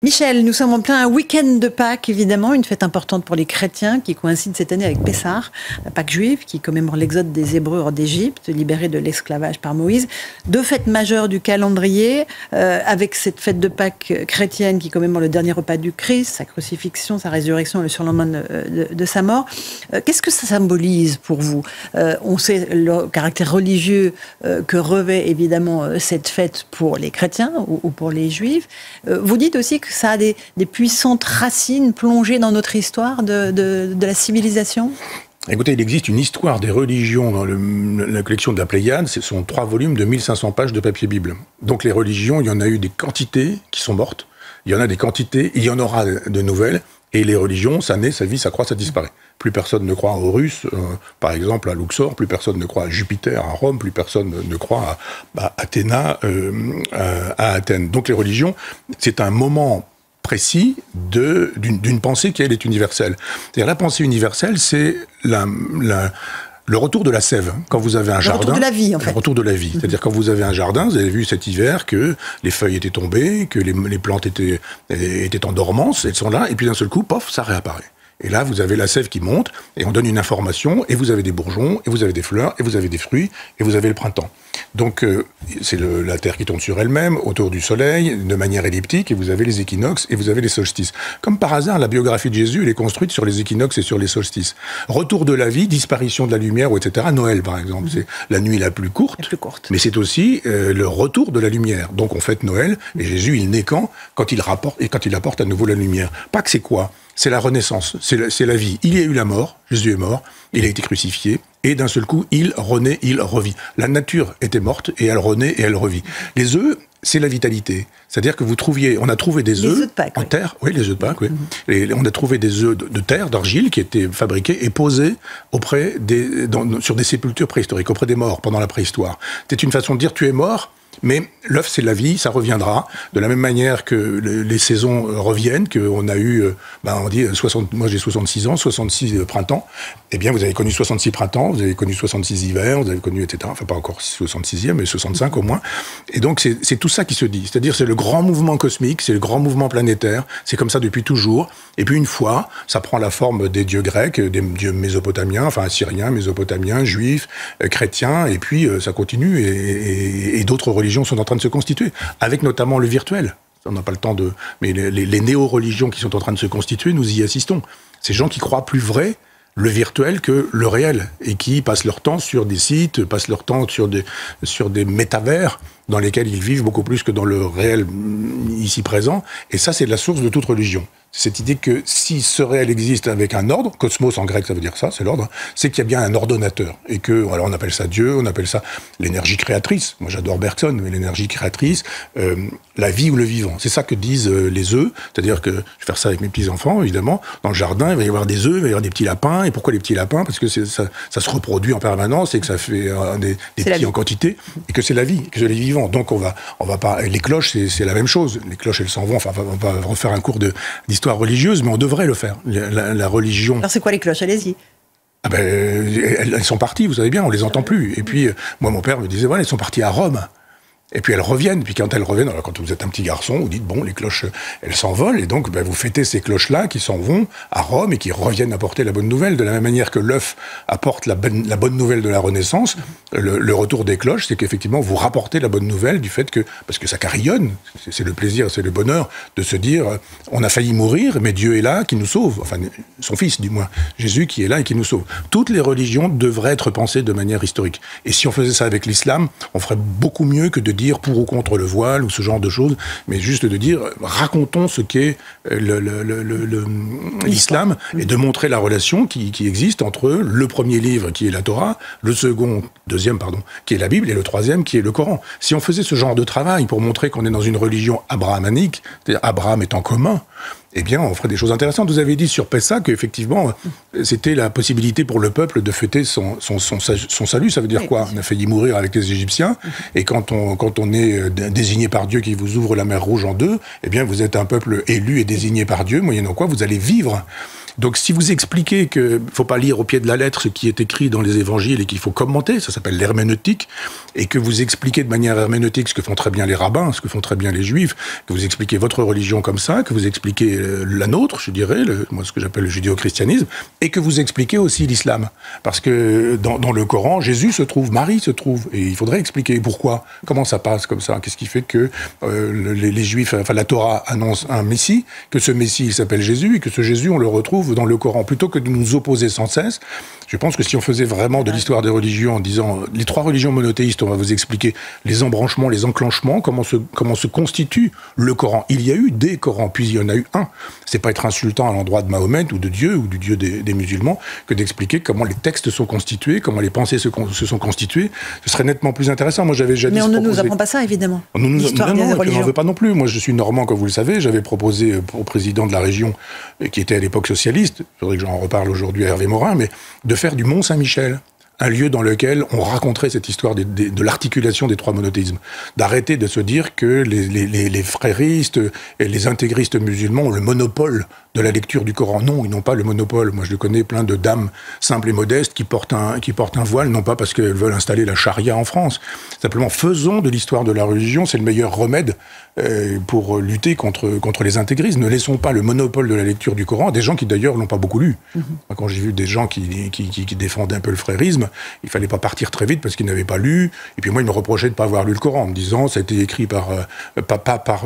Michel, nous sommes en plein week-end de Pâques, évidemment, une fête importante pour les chrétiens qui coïncide cette année avec Pessah, la Pâque juive, qui commémore l'exode des Hébreux hors d'Égypte, libérés de l'esclavage par Moïse. Deux fêtes majeures du calendrier, avec cette fête de Pâques chrétienne qui commémore le dernier repas du Christ, sa crucifixion, sa résurrection, le surlendemain de sa mort. Qu'est-ce que ça symbolise pour vous? On sait le caractère religieux que revêt évidemment cette fête pour les chrétiens ou pour les juifs. Vous dites aussi que ça a des puissantes racines plongées dans notre histoire de la civilisation? Écoutez, il existe une histoire des religions dans la collection de la Pléiade. Ce sont 3 volumes de 1500 pages de papier Bible. Donc les religions, il y en a eu des quantités qui sont mortes. Il y en a des quantités, il y en aura de nouvelles. Et les religions, ça naît, ça vit, ça croît, ça disparaît. Plus personne ne croit aux Russes, par exemple à Luxor, plus personne ne croit à Jupiter, à Rome, plus personne ne croit à Athéna, à Athènes. Donc les religions, c'est un moment précis d'une pensée qui, elle, est universelle. C'est-à-dire la pensée universelle, c'est le retour de la sève. Quand vous avez un jardin... Le retour de la vie, en fait. Le retour de la vie. C'est-à-dire quand vous avez un jardin, vous avez vu cet hiver que les feuilles étaient tombées, que les plantes étaient en dormance, elles sont là, et puis d'un seul coup, pof, ça réapparaît. Et là, vous avez la sève qui monte, et on donne une information, et vous avez des bourgeons, et vous avez des fleurs, et vous avez des fruits, et vous avez le printemps. Donc, c'est la Terre qui tourne sur elle-même, autour du Soleil, de manière elliptique, et vous avez les équinoxes, et vous avez les solstices. Comme par hasard, la biographie de Jésus, elle est construite sur les équinoxes et sur les solstices. Retour de la vie, disparition de la lumière, etc. Noël, par exemple, c'est la nuit la plus courte, mais c'est aussi le retour de la lumière. Donc, on fête Noël, et Jésus, il naît quand il apporte à nouveau la lumière. Pâques, c'est quoi? C'est la renaissance, c'est la vie. Il y a eu la mort, Jésus est mort, il a été crucifié, et d'un seul coup, il renaît, il revit. La nature était morte, et elle renaît, et elle revit. Les œufs, c'est la vitalité. C'est-à-dire que on a trouvé des œufs en terre, oui, les œufs de Pâques, oui. On a trouvé des œufs de terre, d'argile, qui étaient fabriqués et posés sur des sépultures préhistoriques, auprès des morts, pendant la préhistoire. C'était une façon de dire, tu es mort, mais l'œuf, c'est la vie, ça reviendra. De la même manière que les saisons reviennent, qu'on a eu, on dit, moi j'ai 66 ans, 66 printemps. Eh bien, vous avez connu 66 printemps, vous avez connu 66 hivers, vous avez connu, etc. Enfin, pas encore 66e, mais 65 au moins. Et donc, c'est tout ça qui se dit. C'est-à-dire, c'est le grand mouvement cosmique, c'est le grand mouvement planétaire. C'est comme ça depuis toujours. Et puis, une fois, ça prend la forme des dieux grecs, des dieux mésopotamiens, enfin, assyriens, mésopotamiens, juifs, chrétiens. Et puis, ça continue. Et d'autres religions sont en train de se constituer, avec notamment le virtuel. On n'a pas le temps de... Mais les néo-religions qui sont en train de se constituer, nous y assistons. Ces gens qui croient plus vrai le virtuel que le réel, et qui passent leur temps sur des sites, passent leur temps sur des métavers, dans lesquels ils vivent beaucoup plus que dans le réel ici présent. Et ça, c'est la source de toute religion. Cette idée que si ce réel existe avec un ordre, cosmos en grec ça veut dire ça, c'est l'ordre, c'est qu'il y a bien un ordonnateur. Et que, alors on appelle ça Dieu, on appelle ça l'énergie créatrice. Moi j'adore Bergson, mais l'énergie créatrice, la vie ou le vivant. C'est ça que disent les œufs. C'est-à-dire que, je vais faire ça avec mes petits-enfants, évidemment, dans le jardin, il va y avoir des œufs, il va y avoir des petits lapins. Et pourquoi les petits lapins? Parce que ça se reproduit en permanence et que ça fait des petits en quantité, et que c'est la vie, que c'est les vivants. Donc on va pas... Les cloches, c'est la même chose. Les cloches, elles s'en vont. Enfin, on va refaire un cours d'histoire religieuse, mais on devrait le faire. La religion... Alors c'est quoi les cloches? Allez-y. Ah ben, elles sont parties, vous savez bien, on les entend plus. Et puis, moi, mon père me disait, voilà, elles sont parties à Rome. Et puis elles reviennent, puis quand elles reviennent, alors quand vous êtes un petit garçon, vous dites, bon, les cloches, elles s'envolent, et donc vous fêtez ces cloches-là qui s'en vont à Rome et qui reviennent apporter la bonne nouvelle, de la même manière que l'œuf apporte la bonne nouvelle de la Renaissance. Le retour des cloches, c'est qu'effectivement, vous rapportez la bonne nouvelle du fait que, parce que ça carillonne, c'est le plaisir, c'est le bonheur de se dire, on a failli mourir, mais Dieu est là, qui nous sauve, enfin, son Fils, du moins, Jésus qui est là et qui nous sauve. Toutes les religions devraient être pensées de manière historique. Et si on faisait ça avec l'islam, on ferait beaucoup mieux que de dire pour ou contre le voile ou ce genre de choses, mais juste de dire racontons ce qu'est l'islam et de montrer la relation qui existe entre le premier livre qui est la Torah, le deuxième qui est la Bible et le troisième qui est le Coran. Si on faisait ce genre de travail pour montrer qu'on est dans une religion abrahamique, c'est-à-dire Abraham est en commun, eh bien, on ferait des choses intéressantes. Vous avez dit sur Pessah qu'effectivement, c'était la possibilité pour le peuple de fêter son salut. Ça veut dire quoi? On a failli mourir avec les Égyptiens, et quand on est désigné par Dieu qui vous ouvre la mer Rouge en deux, eh bien, vous êtes un peuple élu et désigné par Dieu, moyennant quoi vous allez vivre. Donc si vous expliquez qu'il ne faut pas lire au pied de la lettre ce qui est écrit dans les évangiles et qu'il faut commenter, ça s'appelle l'herméneutique, et que vous expliquez de manière herméneutique ce que font très bien les rabbins, ce que font très bien les juifs, que vous expliquez votre religion comme ça, que vous expliquez la nôtre, je dirais, moi ce que j'appelle le judéo-christianisme, et que vous expliquez aussi l'islam. Parce que dans le Coran, Jésus se trouve, Marie se trouve, et il faudrait expliquer pourquoi, comment ça passe comme ça, qu'est-ce qui fait que les juifs, enfin la Torah annonce un Messie, que ce Messie il s'appelle Jésus, et que ce Jésus on le retrouve dans le Coran, plutôt que de nous opposer sans cesse. Je pense que si on faisait vraiment de l'histoire des religions en disant les trois religions monothéistes, on va vous expliquer les embranchements, les enclenchements, comment se constitue le Coran. Il y a eu des Corans, puis il y en a eu un. C'est pas être insultant à l'endroit de Mahomet ou de Dieu ou du Dieu des musulmans que d'expliquer comment les textes sont constitués, comment les pensées se sont constituées. Ce serait nettement plus intéressant. Moi, j'avais jadis proposé... Mais on ne nous apprend pas ça, évidemment. L'histoire des religions. Je n'en veux pas non plus. Moi, je suis normand, comme vous le savez. J'avais proposé au président de la région, qui était à l'époque socialiste, il faudrait que j'en reparle aujourd'hui à Hervé Morin, mais de faire du Mont-Saint-Michel un lieu dans lequel on raconterait cette histoire de l'articulation des trois monothéismes. D'arrêter de se dire que les fréristes et les intégristes musulmans ont le monopole de la lecture du Coran. Non, ils n'ont pas le monopole. Moi, je connais plein de dames simples et modestes qui portent un voile, non pas parce qu'elles veulent installer la charia en France. Simplement, faisons de l'histoire de la religion, c'est le meilleur remède pour lutter contre les intégristes. Ne laissons pas le monopole de la lecture du Coran à des gens qui, d'ailleurs, l'ont pas beaucoup lu. Quand j'ai vu des gens qui défendaient un peu le frérisme, il fallait pas partir très vite parce qu'ils n'avaient pas lu. Et puis moi, ils me reprochaient de pas avoir lu le Coran, en me disant ça a été écrit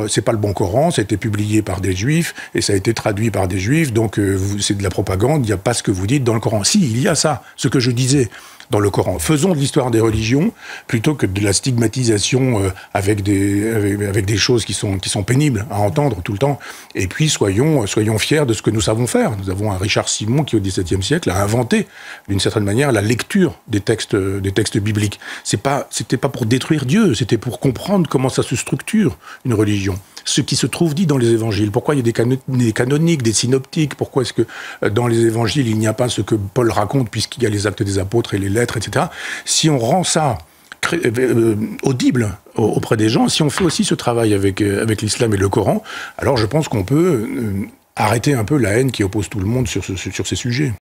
c'est pas le bon Coran, ça a été publié par des juifs et ça a été traduit par des juifs, donc c'est de la propagande, il n'y a pas ce que vous dites dans le Coran. Si, il y a ça, ce que je disais dans le Coran. Faisons de l'histoire des religions plutôt que de la stigmatisation avec des choses qui sont pénibles à entendre tout le temps. Et puis soyons fiers de ce que nous savons faire. Nous avons un Richard Simon qui au XVIIe siècle a inventé d'une certaine manière la lecture des textes bibliques. C'était pas pour détruire Dieu, c'était pour comprendre comment ça se structure une religion. Ce qui se trouve dit dans les évangiles. Pourquoi il y a des canoniques, des synoptiques? Pourquoi est-ce que dans les évangiles, il n'y a pas ce que Paul raconte, puisqu'il y a les actes des apôtres et les lettres, etc. Si on rend ça audible auprès des gens, si on fait aussi ce travail avec l'islam et le Coran, alors je pense qu'on peut arrêter un peu la haine qui oppose tout le monde sur ces sujets.